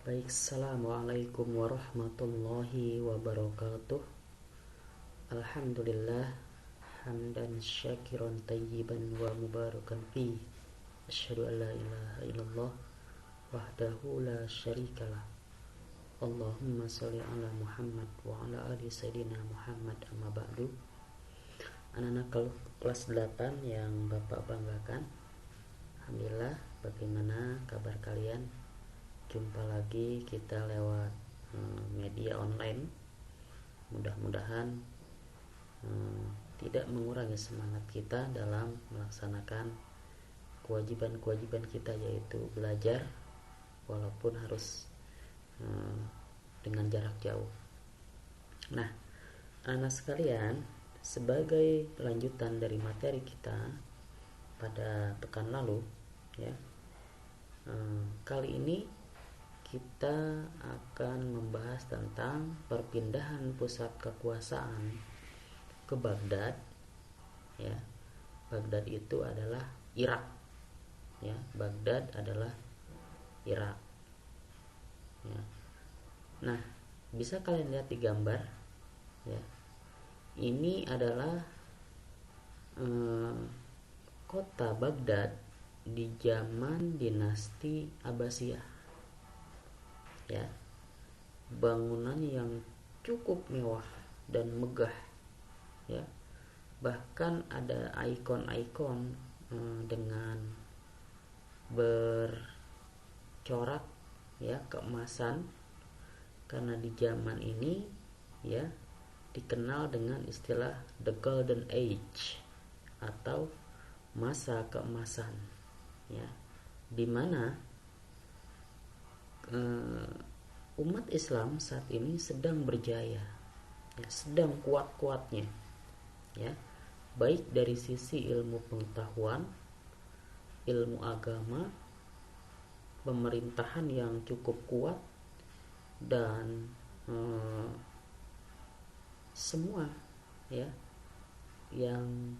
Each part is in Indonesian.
Baik, assalamualaikum warahmatullahi wabarakatuh. Alhamdulillah, hamdan syakiran tayyiban wa mubarakan fi. Asyhadu an la ilaha illallah wahdahu la syarikalah. Allahumma sholli ala Muhammad wa ala ali sayyidina Muhammad, amma ba'du. Anak-anak kelas 8 yang Bapak banggakan, alhamdulillah, bagaimana kabar kalian? Jumpa lagi kita lewat media online. Mudah-mudahan tidak mengurangi semangat kita dalam melaksanakan kewajiban-kewajiban kita, yaitu belajar walaupun harus dengan jarak jauh. Nah, anak sekalian, sebagai lanjutan dari materi kita pada pekan lalu, ya, kali ini kita akan membahas tentang perpindahan pusat kekuasaan ke Baghdad. Ya, Baghdad itu adalah Irak. Ya, Baghdad adalah Irak. Ya. Nah, bisa kalian lihat di gambar. Ya, ini adalah kota Baghdad di zaman dinasti Abbasiyah. Ya, bangunan yang cukup mewah dan megah. Ya, bahkan ada ikon-ikon dengan bercorak, ya, keemasan, karena di zaman ini, ya, dikenal dengan istilah the golden age atau masa keemasan, ya, di mana umat Islam saat ini sedang berjaya, ya, sedang kuat-kuatnya, ya, baik dari sisi ilmu pengetahuan, ilmu agama, pemerintahan yang cukup kuat, dan semua, ya, yang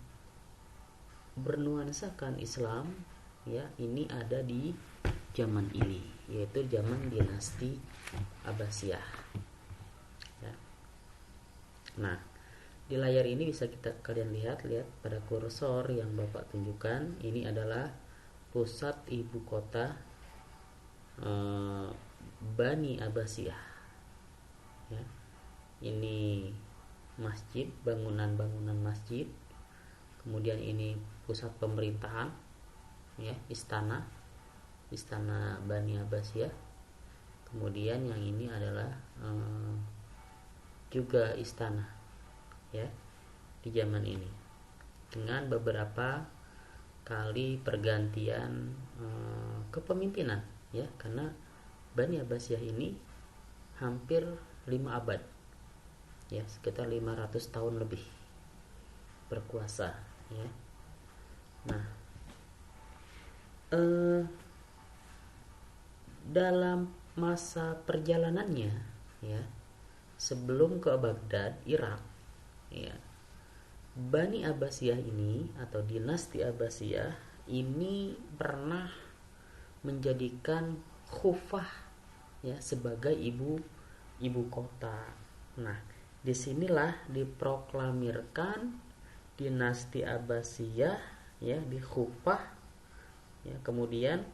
bernuansakan Islam, ya, ini ada di zaman ini, yaitu zaman dinasti Abbasiyah. Ya. Nah, di layar ini bisa kalian lihat pada kursor yang Bapak tunjukkan. Ini adalah pusat ibu kota Bani Abbasiyah. Ya. Ini masjid, bangunan-bangunan masjid. Kemudian ini pusat pemerintahan, ya, istana Bani Abbasiyah. Kemudian yang ini adalah juga istana, ya, di zaman ini, dengan beberapa kali pergantian kepemimpinan, ya, karena Bani Abbasiyah ini hampir 5 abad, ya, sekitar 500 tahun lebih berkuasa, ya. Nah, dalam masa perjalanannya, ya, sebelum ke Baghdad, Irak, ya, Bani Abbasiyah ini atau dinasti Abbasiyah ini pernah menjadikan Kufah, ya, sebagai ibu kota. Nah, disinilah diproklamirkan dinasti Abbasiyah, ya, di Kufah, ya. Kemudian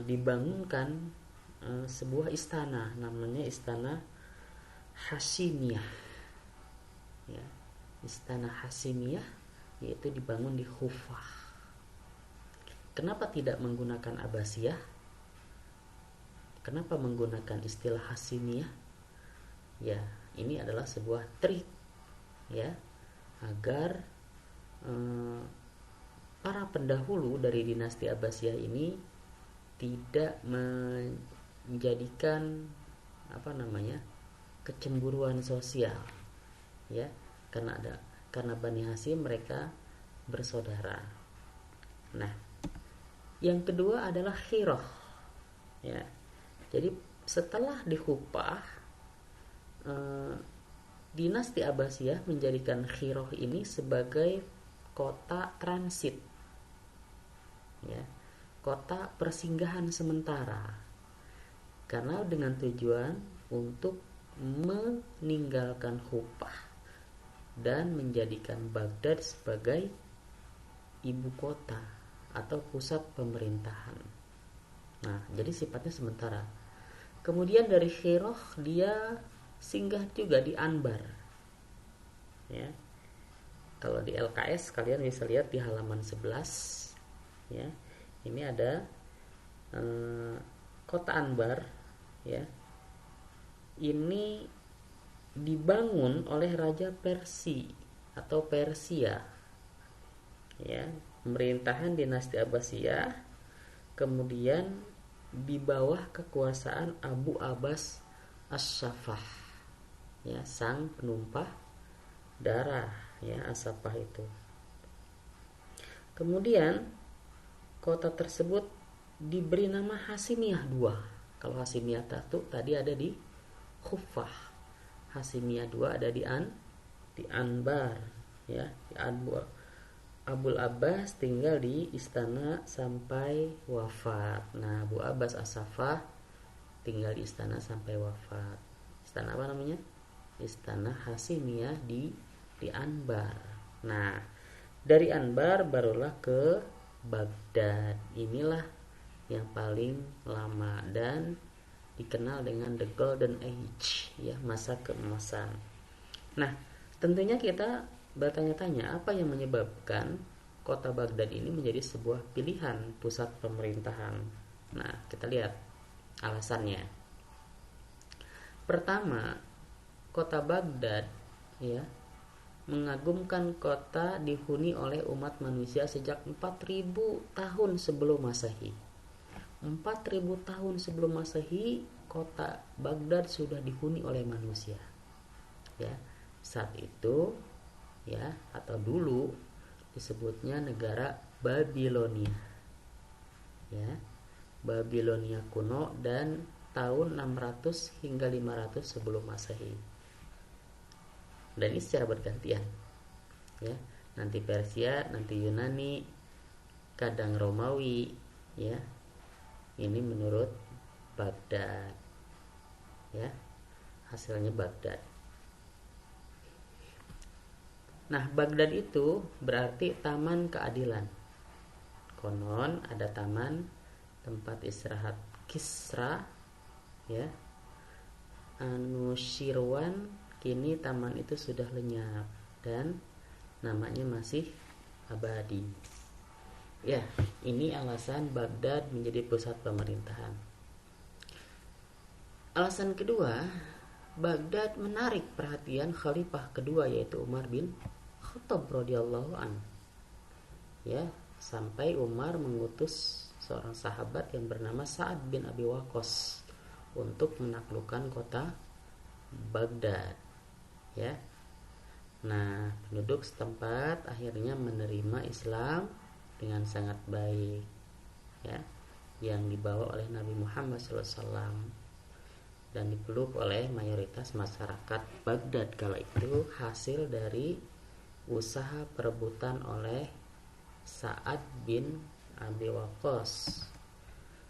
dibangunkan sebuah istana, namanya Istana Hasimiyah, ya, Istana Hasimiyah, yaitu dibangun di Kufah. Kenapa tidak menggunakan Abbasiyah? Kenapa menggunakan istilah Hasimiyah? Ya, ini adalah sebuah trik, ya, agar para pendahulu dari dinasti Abbasiyah ini tidak menjadikan kecemburuan sosial, ya, karena Bani Hasyim mereka bersaudara. Nah, yang kedua adalah Khirah, ya. Jadi setelah dikupah, dinasti Abbasiyah menjadikan Khirah ini sebagai kota transit, ya, kota persinggahan sementara. karena dengan tujuan untuk meninggalkan Kufah dan menjadikan Baghdad sebagai ibu kota atau pusat pemerintahan. Nah, jadi sifatnya sementara. Kemudian dari Hirah dia singgah juga di Anbar. Ya. Kalau di LKS kalian bisa lihat di halaman 11, ya. Ini ada kota Anbar, ya. Ini dibangun oleh Raja Persia, ya, pemerintahan dinasti Abbasiyah, kemudian di bawah kekuasaan Abu Abbas As-Saffah, ya, sang penumpah darah, ya, As-Saffah itu. Kemudian kota tersebut diberi nama Hasimiyah II. Kalau Hasimiyah satu tadi ada di Kufah, Hasimiyah II ada di Anbar, ya, di Anbar. Abul Abbas tinggal di istana sampai wafat. Nah, Abu Abbas As-Saffah tinggal di istana sampai wafat. Istana apa namanya? Istana Hasimiyah di Anbar. Nah, dari Anbar barulah ke Baghdad. Inilah yang paling lama dan dikenal dengan The Golden Age, ya, masa keemasan. Nah, tentunya kita bertanya-tanya apa yang menyebabkan kota Baghdad ini menjadi sebuah pilihan pusat pemerintahan. Nah, kita lihat alasannya. Pertama, kota Baghdad, ya, mengagumkan kota dihuni oleh umat manusia sejak 4000 tahun sebelum Masehi. 4000 tahun sebelum Masehi, kota Baghdad sudah dihuni oleh manusia. Ya, saat itu, ya, atau dulu disebutnya negara Babilonia, ya, Babilonia kuno, dan tahun 600 hingga 500 sebelum Masehi. Dan ini secara bergantian, ya, nanti Persia, nanti Yunani, kadang Romawi, ya. Ini menurut Baghdad, ya, hasilnya Baghdad. Nah, Baghdad itu berarti taman keadilan. Konon ada taman tempat istirahat Kisra, ya, Anushirwan. Kini taman itu sudah lenyap dan namanya masih abadi. Ya, ini alasan Baghdad menjadi pusat pemerintahan. Alasan kedua, Baghdad menarik perhatian khalifah kedua yaitu Umar bin Khattab radhiyallahu an. Ya, sampai Umar mengutus seorang sahabat yang bernama Sa'ad bin Abi Waqqas untuk menaklukkan kota Baghdad, ya. Nah, penduduk setempat akhirnya menerima Islam dengan sangat baik, ya, yang dibawa oleh Nabi Muhammad SAW dan dipeluk oleh mayoritas masyarakat Baghdad kala itu, hasil dari usaha perebutan oleh Sa'ad bin Abi Waqqas.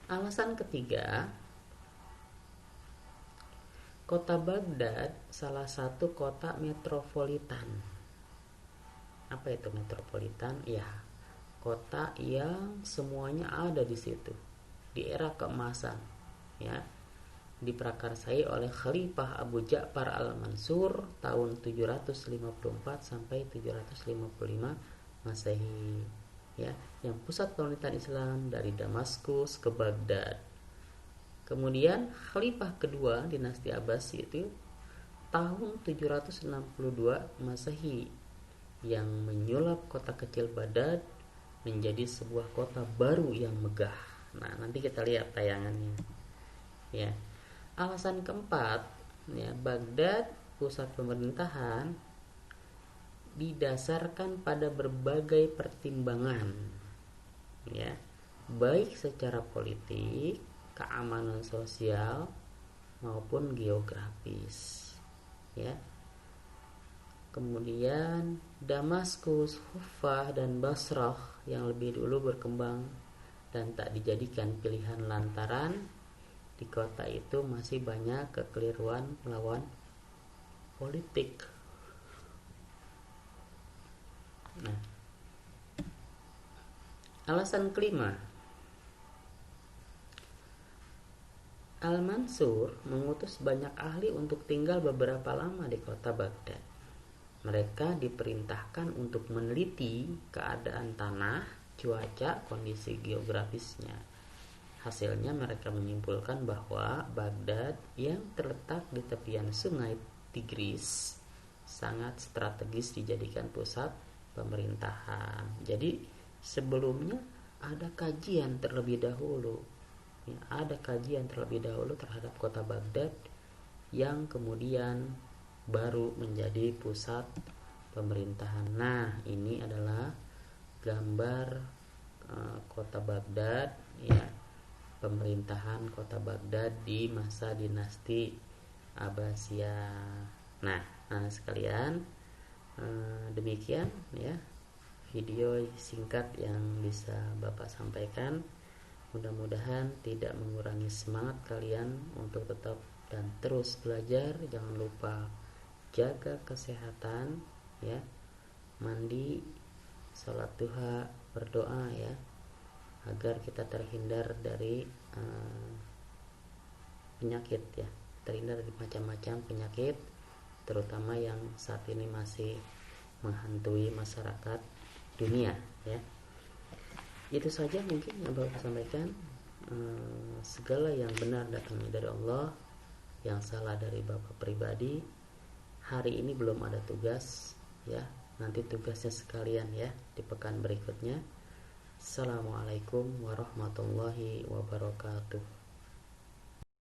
Alasan ketiga, kota Baghdad salah satu kota metropolitan. Apa itu metropolitan? Ya, kota yang semuanya ada di situ di era keemasan, ya, diprakarsai oleh Khalifah Abu Ja'far Al-Mansur tahun 754 sampai 755 Masehi, ya, yang pusat pemerintahan Islam dari Damaskus ke Baghdad. Kemudian Khalifah kedua dinasti Abbasi itu tahun 762 Masehi yang menyulap kota kecil Baghdad menjadi sebuah kota baru yang megah. Nah, nanti kita lihat tayangannya, ya. Alasan keempat, ya, Baghdad pusat pemerintahan didasarkan pada berbagai pertimbangan, ya, baik secara politik, keamanan sosial maupun geografis, ya. Kemudian Damaskus, Kufah, dan Basrah yang lebih dulu berkembang dan tak dijadikan pilihan lantaran di kota itu masih banyak kekeliruan melawan politik. Nah, alasan kelima, Al-Mansur mengutus banyak ahli untuk tinggal beberapa lama di kota Baghdad. Mereka diperintahkan untuk meneliti keadaan tanah, cuaca, kondisi geografisnya. Hasilnya mereka menyimpulkan bahwa Baghdad yang terletak di tepian sungai Tigris sangat strategis dijadikan pusat pemerintahan. Jadi sebelumnya ada kajian terlebih dahulu. Ada kajian terlebih dahulu terhadap kota Baghdad yang kemudian baru menjadi pusat pemerintahan. Nah, ini adalah gambar kota Baghdad, ya, pemerintahan kota Baghdad di masa dinasti Abbasiyah. Nah, sekalian, demikian ya video singkat yang bisa Bapak sampaikan. Mudah-mudahan tidak mengurangi semangat kalian untuk tetap dan terus belajar. Jangan lupa jaga kesehatan, ya, mandi, sholat duha, berdoa, ya, agar kita terhindar dari penyakit, ya, terhindar dari macam-macam penyakit, terutama yang saat ini masih menghantui masyarakat dunia, ya. Itu saja mungkin yang Bapak sampaikan. Segala yang benar datangnya dari Allah, yang salah dari Bapak pribadi. Hari ini belum ada tugas, ya. Nanti tugasnya sekalian, ya, di pekan berikutnya. Assalamualaikum warahmatullahi wabarakatuh.